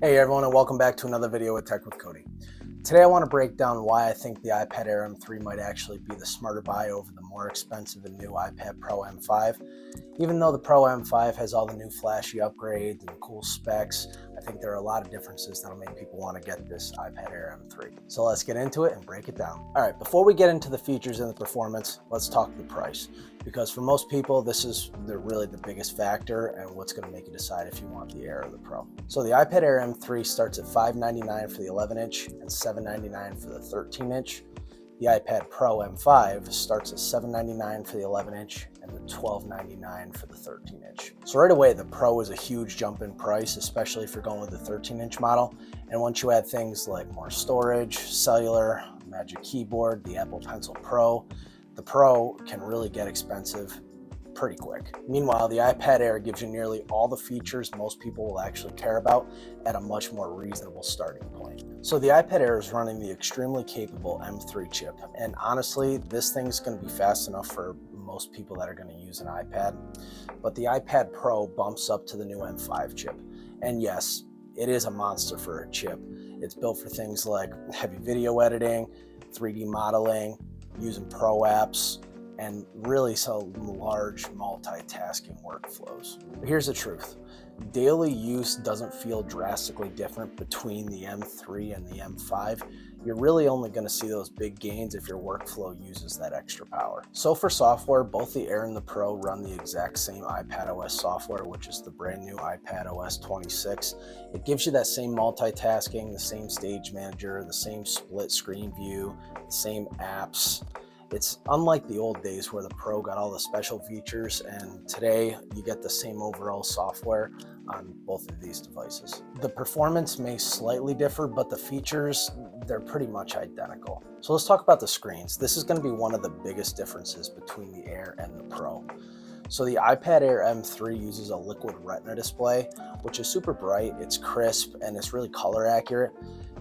Hey everyone, and welcome back to another video with Tech with Cody. Today I want to break down why I think the iPad Air M3 might actually be the smarter buy over the more expensive and new iPad Pro M5. Even though the Pro M5 has all the new flashy upgrades and cool specs, I think there are a lot of differences that'll make people want to get this iPad Air M3. So let's get into it and break it down. All right, before we get into the features and the performance, let's talk the price. Because for most people, this is really the biggest factor and what's going to make you decide if you want the Air or the Pro. So the iPad Air M3 starts at $599 for the 11-inch and $799 for the 13-inch. The iPad Pro M5 starts at $799 for the 11-inch and the $1299 for the 13-inch. So right away, the Pro is a huge jump in price, especially if you're going with the 13-inch model. And once you add things like more storage, cellular, Magic Keyboard, the Apple Pencil Pro, the Pro can really get expensive pretty quick. Meanwhile, the iPad Air gives you nearly all the features most people will actually care about at a much more reasonable starting point. So the iPad Air is running the extremely capable M3 chip, and honestly, this thing's going to be fast enough for most people that are going to use an iPad. But the iPad Pro bumps up to the new M5 chip. And yes, it is a monster for a chip. It's built for things like heavy video editing, 3D modeling, using pro apps, and really some large multitasking workflows. But here's the truth. Daily use doesn't feel drastically different between the M3 and the M5. You're really only going to see those big gains if your workflow uses that extra power. So for software, both the Air and the Pro run the exact same iPadOS software, which is the brand new iPadOS 26. It gives you that same multitasking, the same stage manager, the same split screen view, the same apps. It's unlike the old days where the Pro got all the special features, and today you get the same overall software on both of these devices. The performance may slightly differ, but the features, they're pretty much identical. So let's talk about the screens. This is going to be one of the biggest differences between the Air and the Pro. So the iPad Air M3 uses a liquid Retina display, which is super bright, it's crisp, and it's really color accurate.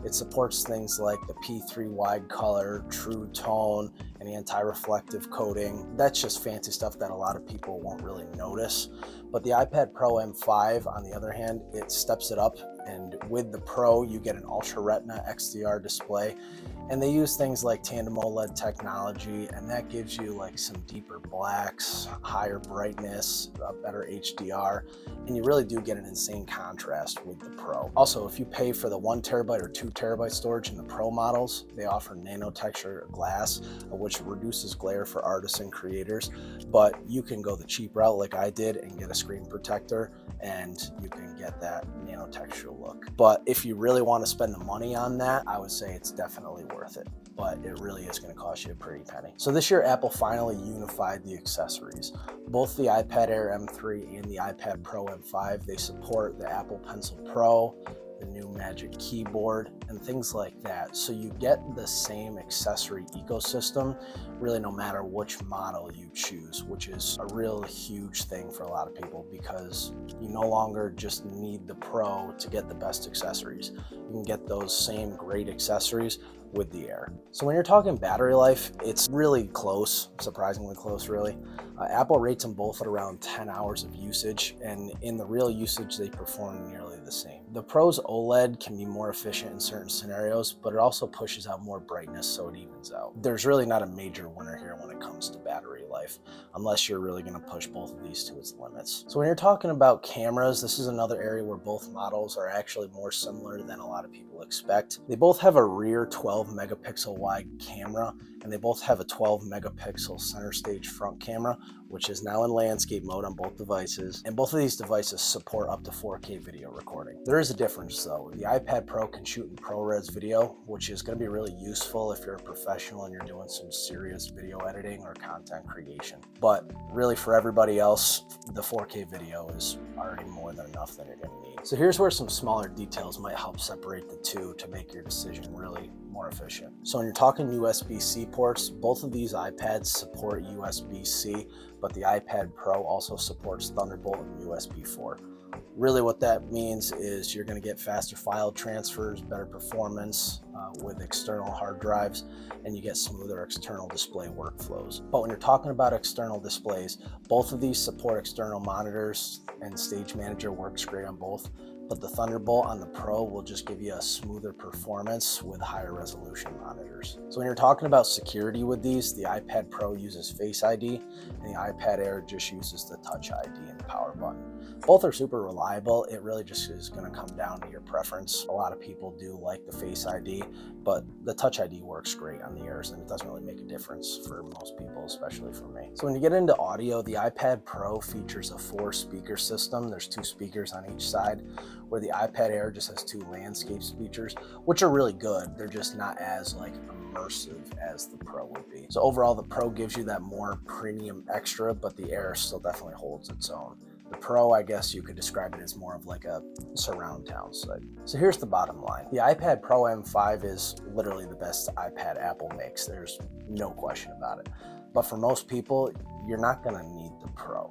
It supports things like the P3 wide color, true tone, and anti-reflective coating. That's just fancy stuff that a lot of people won't really notice. But the iPad Pro M5, on the other hand, it steps it up, and with the Pro, you get an Ultra Retina XDR display. And they use things like tandem OLED technology, and that gives you like some deeper blacks, higher brightness, better HDR, and you really do get an insane contrast with the Pro. Also, if you pay for the 1 terabyte or 2 terabyte storage in the Pro models, they offer nano texture glass, which reduces glare for artists and creators, but you can go the cheap route like I did and get a screen protector, and you can get that nano texture look. But if you really want to spend the money on that, I would say it's definitely worth it, but it really is going to cost you a pretty penny. So this year, Apple finally unified the accessories. Both the iPad Air M3 and the iPad Pro M5, they support the Apple Pencil Pro, the new Magic Keyboard, and things like that. So you get the same accessory ecosystem, really no matter which model you choose, which is a real huge thing for a lot of people because you no longer just need the Pro to get the best accessories. You can get those same great accessories with the Air. So when you're talking battery life, it's really close, surprisingly close really. Apple rates them both at around 10 hours of usage, and in the real usage, they perform nearly the same. The Pro's OLED can be more efficient in certain scenarios, but it also pushes out more brightness, so it evens out. There's really not a major winner here when it comes to battery life, unless you're really going to push both of these to its limits. So when you're talking about cameras, this is another area where both models are actually more similar than a lot of people expect. They both have a rear 12 megapixel wide camera, and they both have a 12 megapixel center stage front camera, which is now in landscape mode on both devices, and both of these devices support up to 4K video recording. There is a difference though. The iPad Pro can shoot in ProRes video, which is going to be really useful if you're a professional and you're doing some serious video editing or content creation. But really for everybody else, the 4K video is already more than enough that you're going to need. So here's where some smaller details might help separate the two to make your decision really more efficient. So when you're talking USB-C ports, both of these iPads support USB-C, but the iPad Pro also supports Thunderbolt and USB 4. Really what that means is you're going to get faster file transfers, better performance with external hard drives, and you get smoother external display workflows. But when you're talking about external displays, both of these support external monitors, and Stage Manager works great on both. but the Thunderbolt on the Pro will just give you a smoother performance with higher resolution monitors. So when you're talking about security with these, the iPad Pro uses Face ID and the iPad Air just uses the Touch ID and the power button. Both are super reliable. It really just is going to come down to your preference. A lot of people do like the Face ID, but the Touch ID works great on the Airs, and it doesn't really make a difference for most people, especially for me. So when you get into audio, the iPad Pro features a 4-speaker system. There's 2 speakers on each side, where the iPad Air just has 2 landscape speakers, which are really good. They're just not as immersive as the Pro would be. So overall, the Pro gives you that more premium extra, but the Air still definitely holds its own. The Pro, I guess you could describe it as more of like a surround sound set. So here's the bottom line. The iPad Pro M5 is literally the best iPad Apple makes. There's no question about it. But for most people, you're not gonna need the Pro.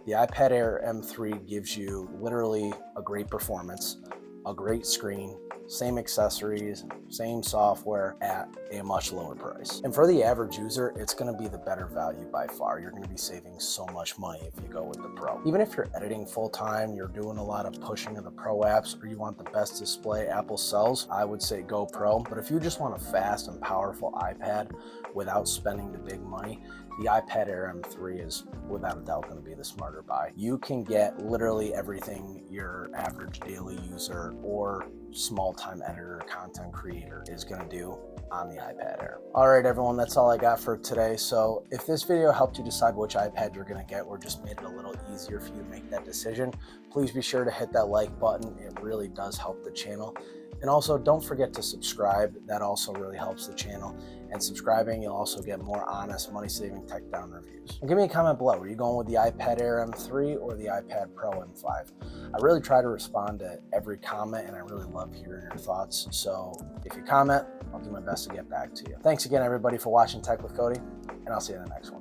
The iPad Air M3 gives you literally a great performance, a great screen, same accessories, same software at a much lower price. And for the average user, it's gonna be the better value by far. You're gonna be saving so much money if you go with the Pro. Even if you're editing full time, you're doing a lot of pushing of the Pro apps, or you want the best display Apple sells, I would say go Pro. But if you just want a fast and powerful iPad without spending the big money, the iPad Air M3 is without a doubt going to be the smarter buy. You can get literally everything your average daily user or small time editor, content creator is going to do on the iPad Air. All right, everyone, that's all I got for today. So if this video helped you decide which iPad you're going to get, or just made it a little easier for you to make that decision, please be sure to hit that like button. It really does help the channel. And also, don't forget to subscribe. That also really helps the channel. And subscribing, you'll also get more honest, money-saving tech down reviews. And give me a comment below. Are you going with the iPad Air M3 or the iPad Pro M5? I really try to respond to every comment, and I really love hearing your thoughts. So if you comment, I'll do my best to get back to you. Thanks again, everybody, for watching Tech with Cody, and I'll see you in the next one.